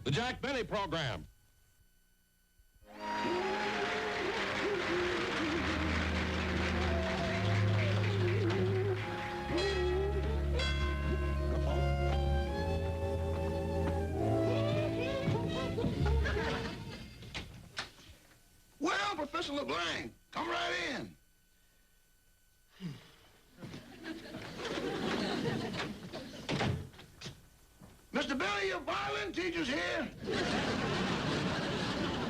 The Jack Benny Program. Well, Professor LeBlanc, come right in. Mr. Billy, your violin teacher's here.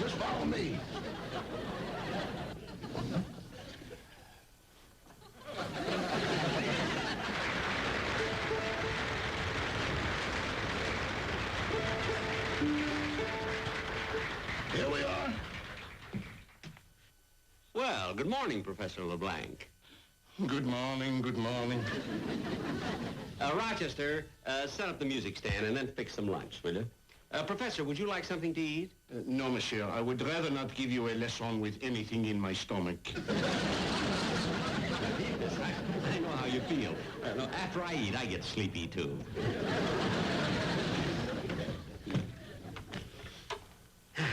Just follow me. Here we are. Well, good morning, Professor LeBlanc. Good morning, good morning. Rochester, set up the music stand and then fix some lunch, will you? Professor, would you like something to eat? No, monsieur. I would rather not give you a lesson with anything in my stomach. I know how you feel. No, after I eat, I get sleepy, too. There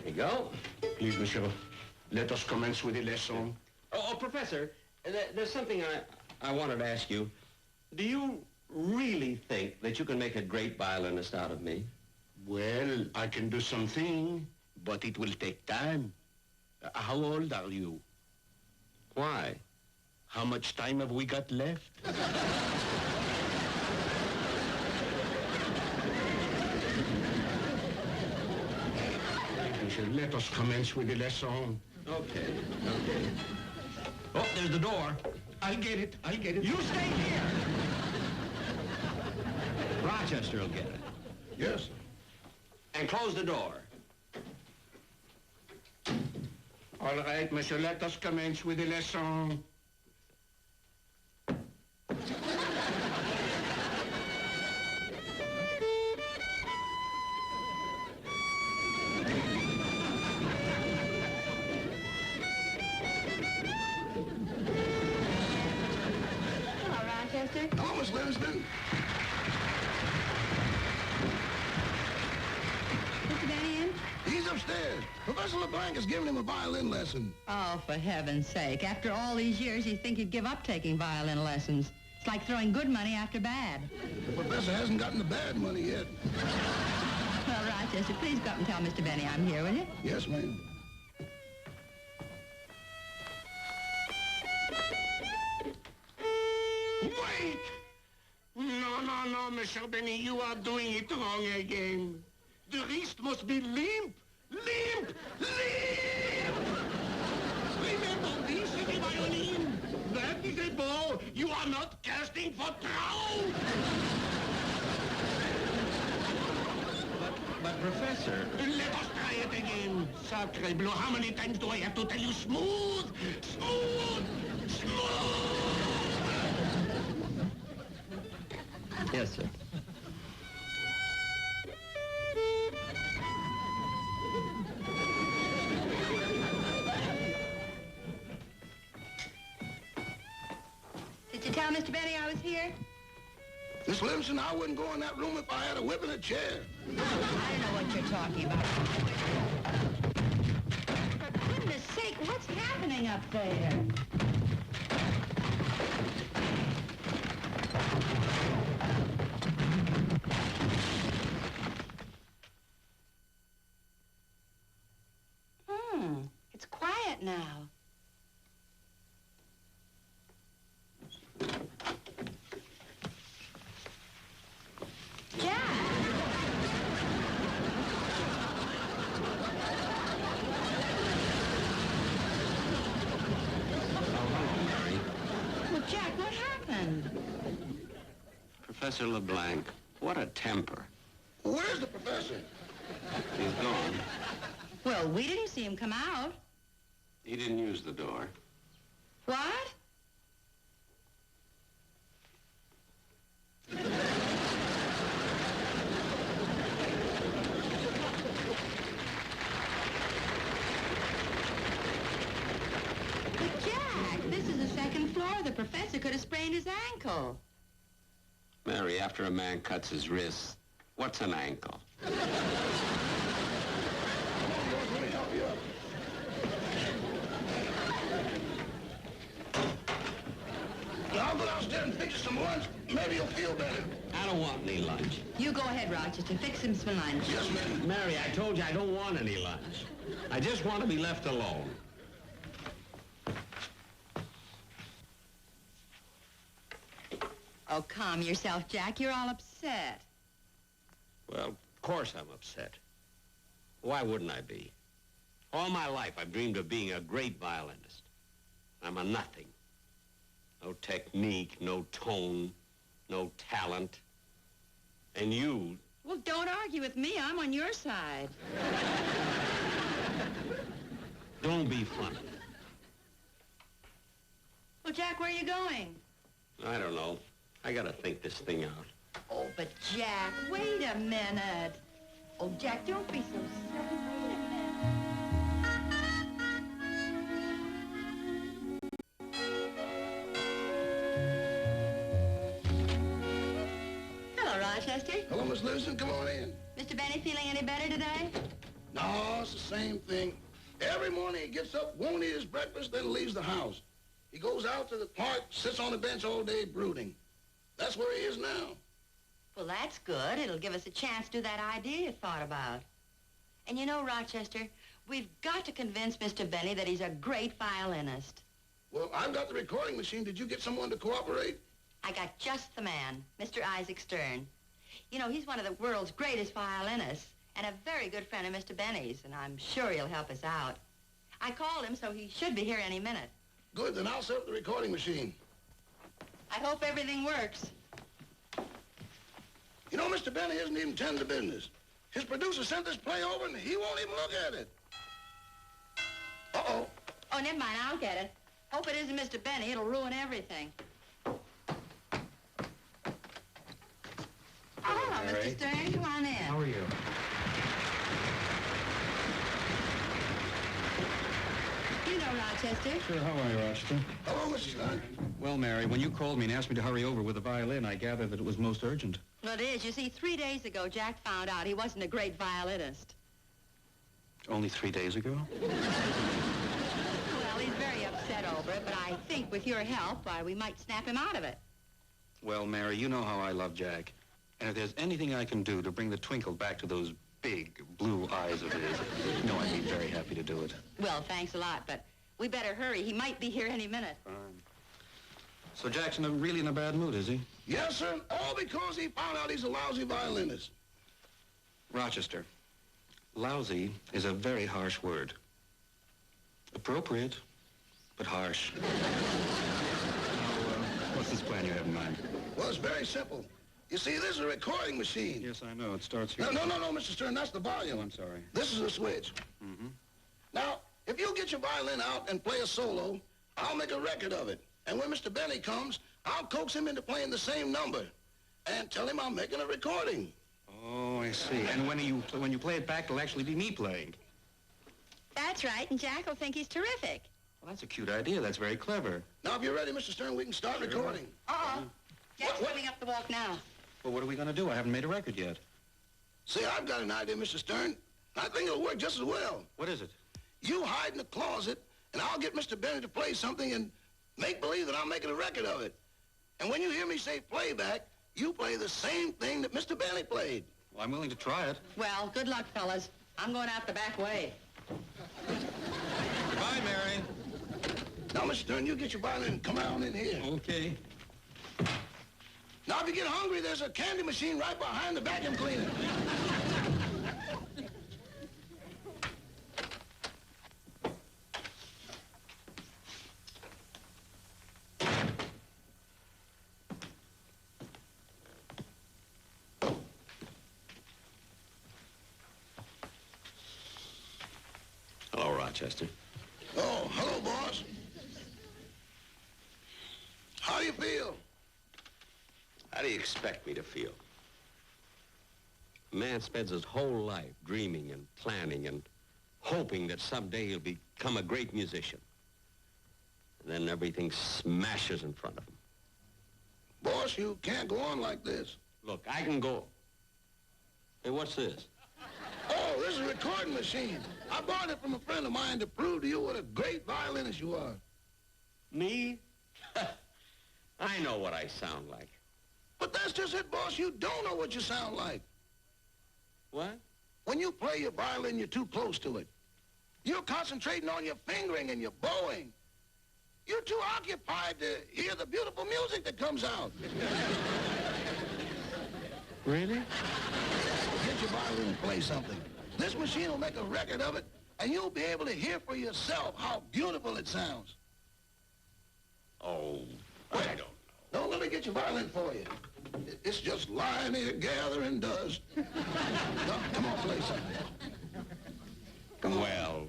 you go. Please, monsieur, let us commence with the lesson. Oh, Professor, there's something I wanted to ask you. Do you really think that you can make a great violinist out of me? Well, I can do something, but it will take time. How old are you? Why? How much time have we got left? Monsieur, let us commence with the lesson. Okay. Oh, there's the door. I'll get it. You stay here! Rochester will get it. Yes, sir. And close the door. All right, monsieur, let us commence with the lesson. Hello, Rochester. Hello, Miss Livingston. Mr. Benny in? He's upstairs. Professor LeBlanc has given him a violin lesson. Oh, for heaven's sake. After all these years, you'd think you'd give up taking violin lessons. It's like throwing good money after bad. The professor hasn't gotten the bad money yet. Well, Rochester, please go up and tell Mr. Benny I'm here, will you? Yes, ma'am. Wait! No, Monsieur Benny, you are doing it wrong again. The wrist must be limp. Limp! Remember, this is a violin. That is a bow. You are not casting for trout. But Professor... Let us try it again. Sacre bleu, how many times do I have to tell you smooth? Smooth! Smooth! Yes, sir. Did you tell Mr. Benny I was here? Miss Livingston, I wouldn't go in that room if I had a whip and a chair. I don't know what you're talking about. For goodness sake, what's happening up there? It's quiet now. Jack! Well, Jack, what happened? Professor LeBlanc, what a temper. Where's the professor? He's gone. Well, we didn't see him come out. He didn't use the door. What? But Jack, this is the second floor. The professor could have sprained his ankle. Mary, after a man cuts his wrists, What's an ankle? Come on, boys, let me help you up. Now, I'll go downstairs and fix you some lunch. Maybe you'll feel better. I don't want any lunch. You go ahead, Rochester. Fix him some lunch. Yes, ma'am. Mary, I told you I don't want any lunch. I just want to be left alone. Oh, calm yourself, Jack. You're all upset. Well, of course I'm upset. Why wouldn't I be? All my life I've dreamed of being a great violinist. I'm a nothing. No technique, no tone, no talent. And you... Well, don't argue with me. I'm on your side. Don't be funny. Well, Jack, where are you going? I don't know. I gotta think this thing out. Oh, but Jack, wait a minute. Oh, Jack, don't be so silly. Wait a minute. Hello, Rochester. Hello, Miss Livingston. Come on in. Mr. Benny feeling any better today? No, it's the same thing. Every morning he gets up, won't eat his breakfast, then leaves the house. He goes out to the park, sits on the bench all day brooding. That's where he is now. Well, that's good. It'll give us a chance to do that idea you thought about. And you know, Rochester, we've got to convince Mr. Benny that he's a great violinist. Well, I've got the recording machine. Did you get someone to cooperate? I got just the man, Mr. Isaac Stern. You know, he's one of the world's greatest violinists and a very good friend of Mr. Benny's, and I'm sure he'll help us out. I called him, so he should be here any minute. Good, then I'll set up the recording machine. I hope everything works. You know, Mr. Benny isn't even tending to business. His producer sent this play over, and he won't even look at it. Uh-oh. Oh, never mind, I'll get it. Hope it isn't Mr. Benny. It'll ruin everything. Hello, Mr. Stern. Come on in. How are you? You know Rochester. Sure, how are you, Rochester? Hello, Mr. Stein. Well, Mary, when you called me and asked me to hurry over with the violin, I gathered that it was most urgent. Well, it is. You see, 3 days ago, Jack found out he wasn't a great violinist. Only 3 days ago? Well, he's very upset over it, but I think with your help, we might snap him out of it. Well, Mary, you know how I love Jack. And if there's anything I can do to bring the twinkle back to those big blue eyes of his, you know I'd be very happy to do it. Well, thanks a lot, but we better hurry. He might be here any minute. Fine. So Jack's really in a bad mood, is he? Yes, sir. All because he found out he's a lousy violinist. Rochester, lousy is a very harsh word. Appropriate, but harsh. Now, what's this plan you have in mind? Well, it's very simple. You see, this is a recording machine. Yes, I know. It starts here. No, Mr. Stern, that's the volume. Oh, I'm sorry. This is a switch. Mm-hmm. Now, if you'll get your violin out and play a solo, I'll make a record of it. And when Mr. Benny comes, I'll coax him into playing the same number and tell him I'm making a recording. Oh, I see. And when you play it back, it'll actually be me playing. That's right, and Jack will think he's terrific. Well, that's a cute idea. That's very clever. Now, if you're ready, Mr. Stern, we can start recording. Uh-oh. Jack's What? coming up the walk now. Well, what are we going to do? I haven't made a record yet. See, I've got an idea, Mr. Stern. I think it'll work just as well. What is it? You hide in the closet, and I'll get Mr. Benny to play something and make believe that I'm making a record of it. And when you hear me say playback, you play the same thing that Mr. Benny played. Well, I'm willing to try it. Well, good luck, fellas. I'm going out the back way. Goodbye, Mary. Now, Mr. Stern, you get your violin and come on in here. Okay. Now, if you get hungry, there's a candy machine right behind the vacuum cleaner. Hello, Rochester. Oh, hello, boss. How do you feel? How do you expect me to feel? A man spends his whole life dreaming and planning and hoping that someday he'll become a great musician. And then everything smashes in front of him. Boss, you can't go on like this. Look, I can go... Hey, what's this? Oh, this is a recording machine. I bought it from a friend of mine to prove to you what a great violinist you are. Me? I know what I sound like. But that's just it, boss. You don't know what you sound like. What? When you play your violin, you're too close to it. You're concentrating on your fingering and your bowing. You're too occupied to hear the beautiful music that comes out. Really? Get your violin and play something. This machine will make a record of it, and you'll be able to hear for yourself how beautiful it sounds. Oh, I don't know. No, let me get your violin for you. It's just lying here gathering dust. No, come on, play something. Come on. Well,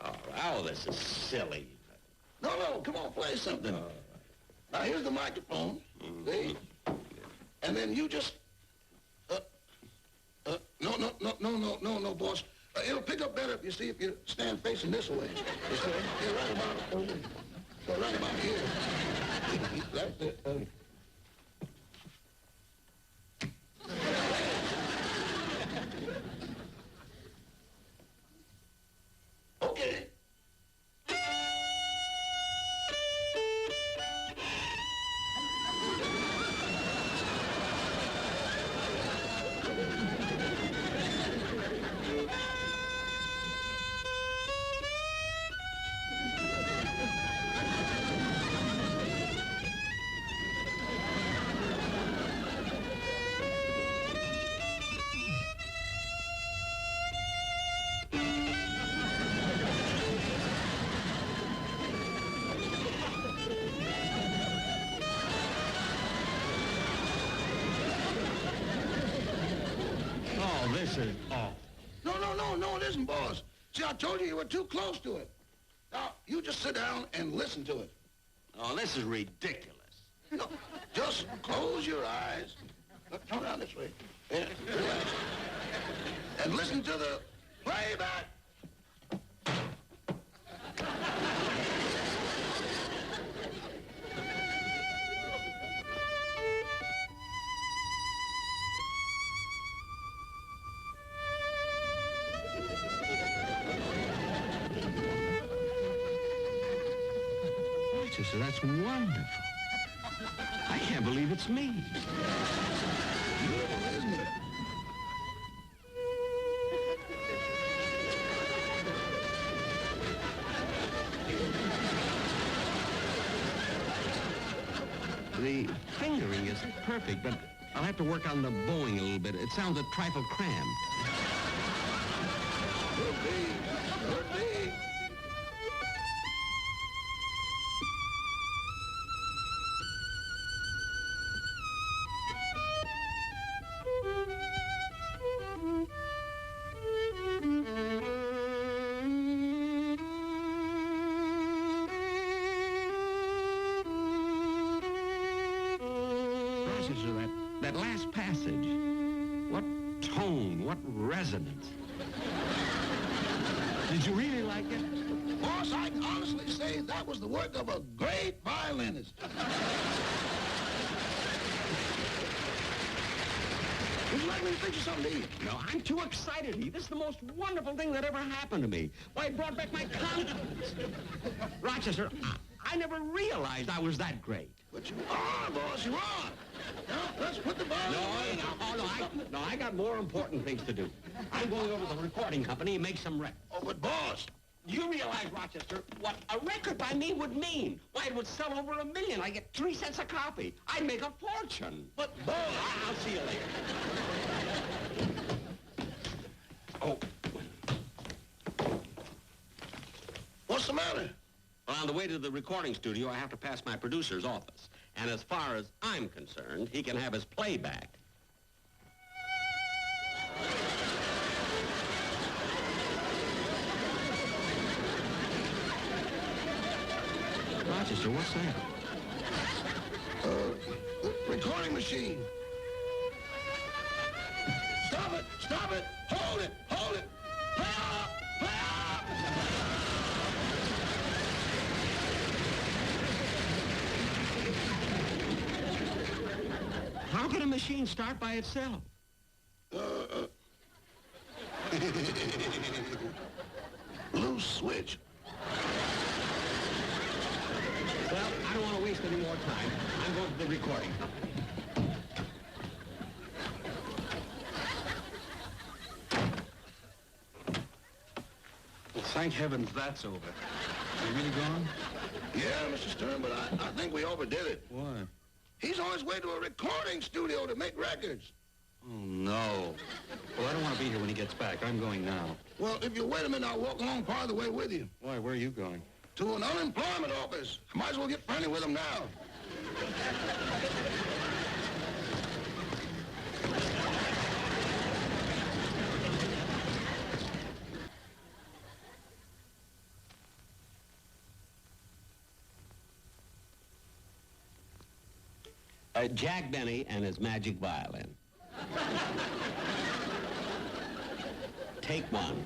oh, this is silly. No, come on, play something. Now, here's the microphone. See? And then you just... No, boss. It'll pick up better if you stand facing this way. You see? Right about here. That's it. Okay. Oh, this is awful. No, it isn't, boss. See, I told you were too close to it. Now, you just sit down and listen to it. Oh, this is ridiculous. No, just close your eyes. Look, turn around this way. Yeah, relax. And listen to the playback. Rochester, that's wonderful. I can't believe it's me. Beautiful, isn't it? The fingering is perfect, but I'll have to work on the bowing a little bit. It sounds a trifle cramped. Could be. Rochester, that last passage. What tone, what resonance. Did you really like it? Boss, I can honestly say that was the work of a great violinist. Would you like me to fix you something to eat? No, I'm too excited to eat. This is the most wonderful thing that ever happened to me. Why, it brought back my confidence. Rochester, I never realized I was that great. But you are, boss, you are. Now, let's put the violin away. I got more important things to do. I'm going over to the recording company and make some records. Oh, but boss. Do you realize, Rochester, what a record by me would mean? Why, it would sell over 1 million. I get 3 cents a copy. I'd make a fortune. But boss. I'll see you later. Oh. What's the matter? Well, on the way to the recording studio, I have to pass my producer's office. And as far as I'm concerned, he can have his playback. Rochester, what's that? Recording machine. Stop it! Hold it! Play up! How can a machine start by itself? Loose switch. Well, I don't want to waste any more time. I'm going to the recording. Well, thank heavens that's over. You really gone? Yeah, Mr. Stern, but I think we overdid it. Why? He's on his way to a recording studio to make records. Oh, no. Well, I don't want to be here when he gets back. I'm going now. Well, if you wait a minute, I'll walk along part of the way with you. Why, where are you going? To an unemployment office. I might as well get friendly with him now. Jack Benny and his magic violin. Take one.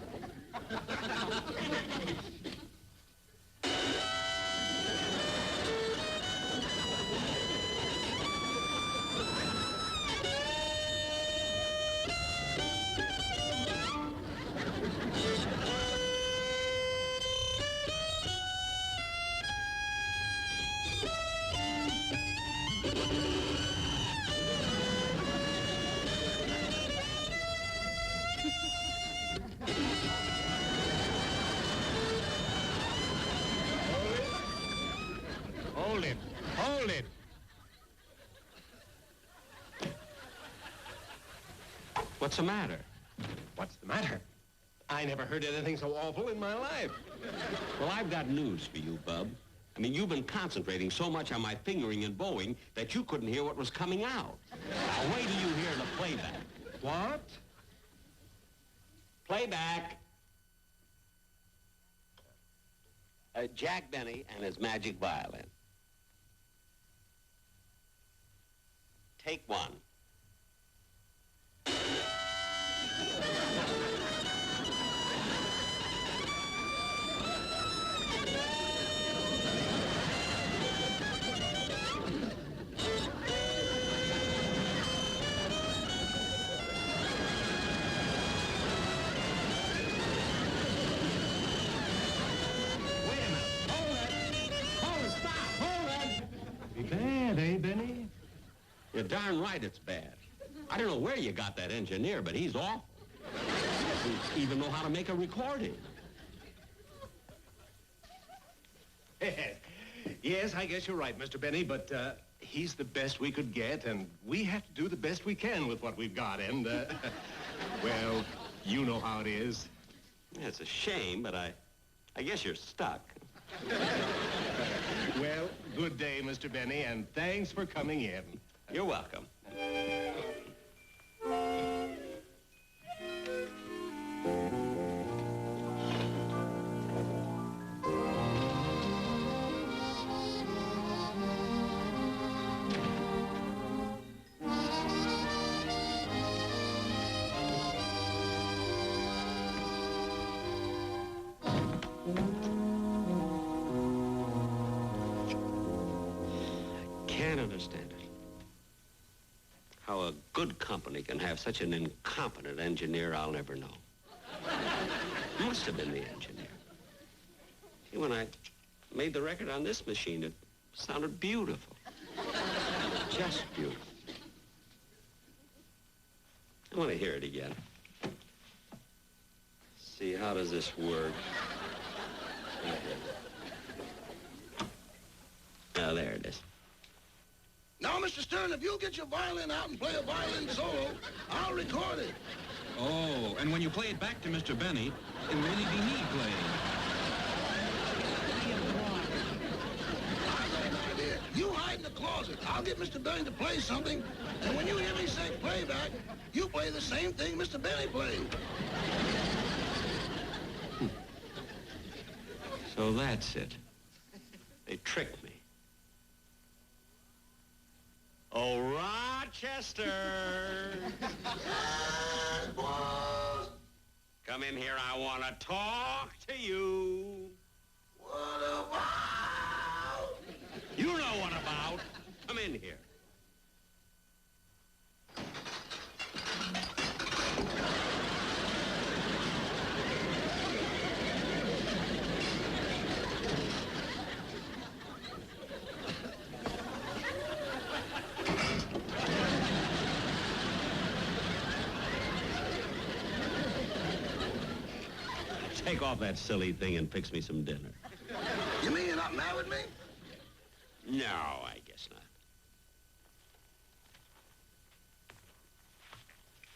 Hold it. Hold it. What's the matter? What's the matter? I never heard anything so awful in my life. Well, I've got news for you, Bub. I mean, you've been concentrating so much on my fingering and bowing that you couldn't hear what was coming out. Now, wait till you hear the playback. What? Playback. Jack Benny and his magic violin. Take one. Bad, eh, Benny? You're darn right it's bad. I don't know where you got that engineer, but he's awful. He doesn't even know how to make a recording. Yes, I guess you're right, Mr. Benny, but he's the best we could get, and we have to do the best we can with what we've got, and, well, you know how it is. Yeah, it's a shame, but I guess you're stuck. Well, good day, Mr. Benny, and thanks for coming in. You're welcome. Can't understand it. How a good company can have such an incompetent engineer, I'll never know. Must have been the engineer. See, when I made the record on this machine, it sounded beautiful. Just beautiful. I want to hear it again. See, how does this work? Oh, there it is. Now, Mr. Stern, if you'll get your violin out and play a violin solo, I'll record it. Oh, and when you play it back to Mr. Benny, it will only be me playing. I've got an idea. You hide in the closet. I'll get Mr. Benny to play something, and when you hear me say playback, you play the same thing Mr. Benny played. So that's it. They tricked me. Oh, Rochester! Come in here, I want to talk to you. What about? You know what about. Come in here. take off that silly thing and fix me some dinner. You mean you're not mad with me? No, I guess not.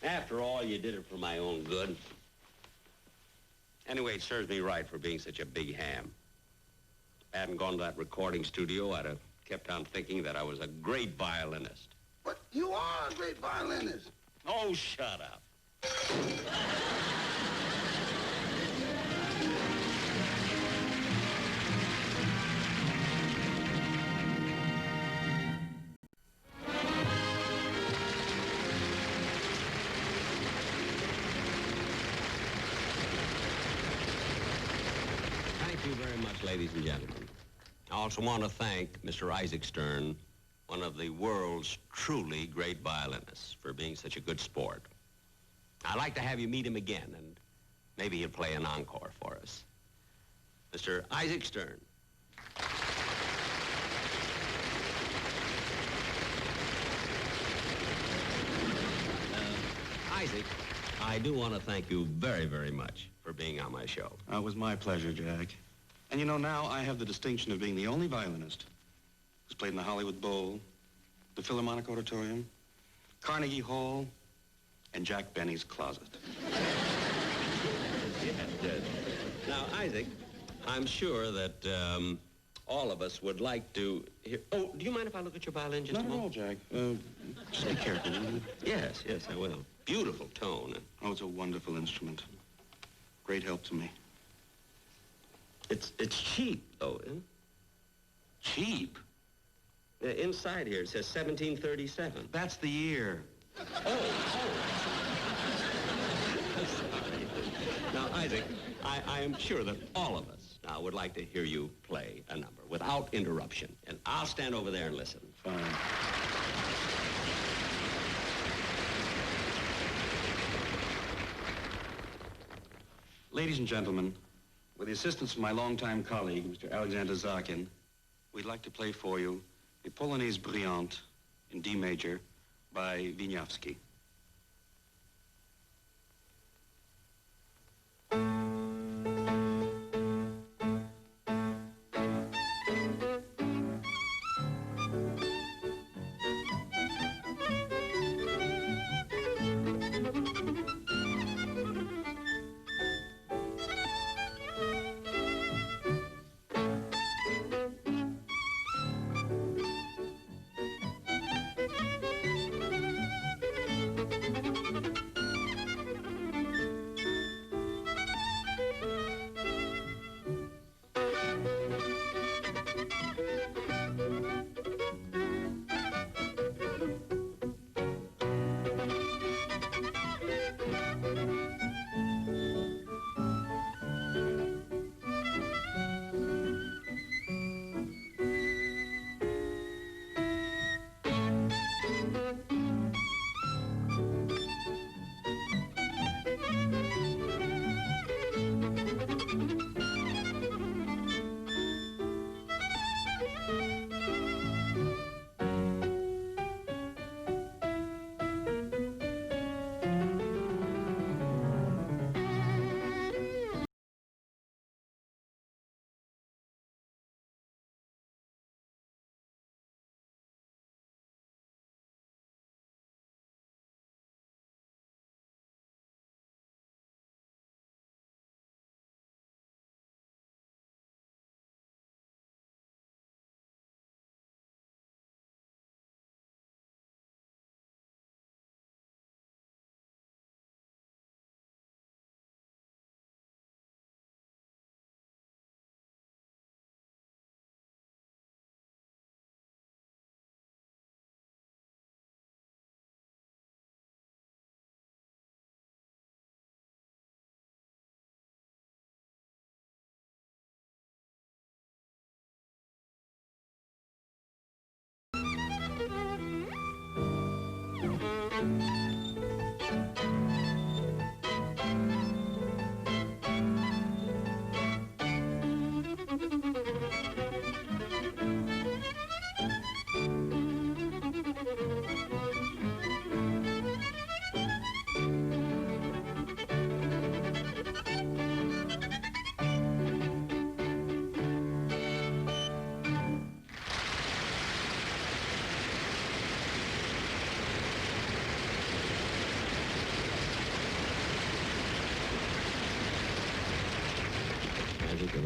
After all, you did it for my own good. Anyway, it serves me right for being such a big ham. If I hadn't gone to that recording studio, I'd have kept on thinking that I was a great violinist. But you are a great violinist. Oh, shut up. Thank you very much, ladies and gentlemen. I also want to thank Mr. Isaac Stern, one of the world's truly great violinists, for being such a good sport. I'd like to have you meet him again, and maybe he'll play an encore for us. Mr. Isaac Stern. Isaac, I do want to thank you very, very much for being on my show. It was my pleasure, Jack. And you know, now I have the distinction of being the only violinist who's played in the Hollywood Bowl, the Philharmonic Auditorium, Carnegie Hall, and Jack Benny's closet. Yes. Now, Isaac, I'm sure that all of us would like to hear... Oh, do you mind if I look at your violin just Not a at all, moment? Jack. Just be careful, will you? Yes, I will. Beautiful tone. Oh, it's a wonderful instrument. Great help to me. It's cheap, though, isn't it? Cheap? Inside here, it says 1737. That's the year. Sorry. Now, Isaac, I am sure that all of us now would like to hear you play a number without interruption. And I'll stand over there and listen. Fine. Ladies and gentlemen, with the assistance of my longtime colleague, Mr. Alexander Zarkin, we'd like to play for you the Polonaise Brillante in D major by Wieniawski.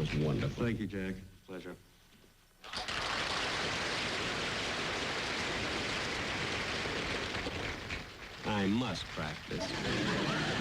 was wonderful. Thank you, Jack. Pleasure. I must practice.